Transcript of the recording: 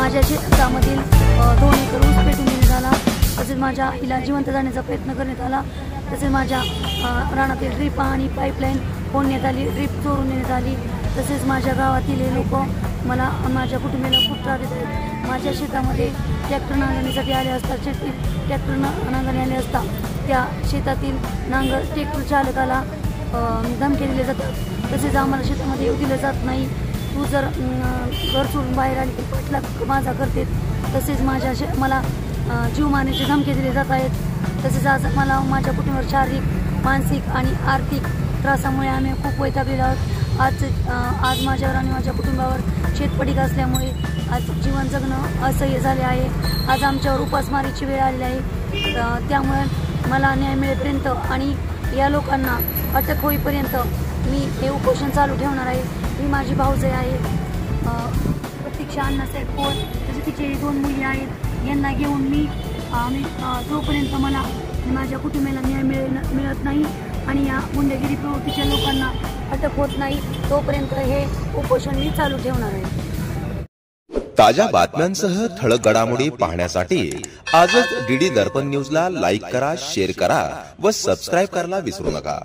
माझ्या शेतामधील 2 एकर ऊस पेटून देण्यात आला। तसेच माझ्या आईला जिवंत जाण्याचा प्रयत्न करण्यात आला। तसेच माझ्या रानातील ड्रीप आणि पाईपलाईन फोडण्यात आली, ड्रीप चोरून नेण्यात आली। तसेच माझ्या गावातील हे लोक मला माझ्या कुटुंबाला खूप त्रास देत आहेत। माझ्या शेतामध्ये ट्रॅक्टर नांगरणीसाठी आले असता, ट्रॅक्टर नांगरणी आले असता त्या शेतातील ट्रॅक्टर चालकाला धमकी दिले जातात। तसेच आम्हाला शेतामध्ये येऊ दिलं जात नाही, तू जर घर सोडून बाहेर आली तर पाठलाग माझा करते। तसेच मला जीव मारण्याचे धमकी दिले जात आहेत। तसेच आज मला माझ्या कुटुंबावर शारीरिक, मानसिक आणि आर्थिक त्रासामुळे आम्ही खूप वैतागलेलो आहोत। आज माझ्यावर आणि माझ्या कुटुंबावर शेतपडीक असल्यामुळे आज जीवन जगणं असह्य झाले आहे। आज आमच्यावर उपासमारीची वेळ आलेली आहे। त्यामुळे मला न्याय मिळेपर्यंत आणि या लोकांना अटक होईपर्यंत मी हे उपोषण चालू ठेवणार आहे। ही माझी भाऊजाई आहे प्रतीक्षा अण्णासाहेब पोळ, तसे तिचे 2 मुली आहेत। यांना घेऊन मी जोपर्यंत मला माझ्या कुटुंबाला न्याय मिळत नाही आणि या गुंडगिरी प्रवृत्तीच्या लोकांना अटक होत नाही तोपर्यंत हे उपोषण मी चालू ठेवणार आहे। ताज्या बातम्यांसह ठळक घडामोडी पाहण्यासाठी आजच डीडी दर्पण न्यूजला लाईक करा, शेअर करा व सबस्क्राईब करायला विसरू नका।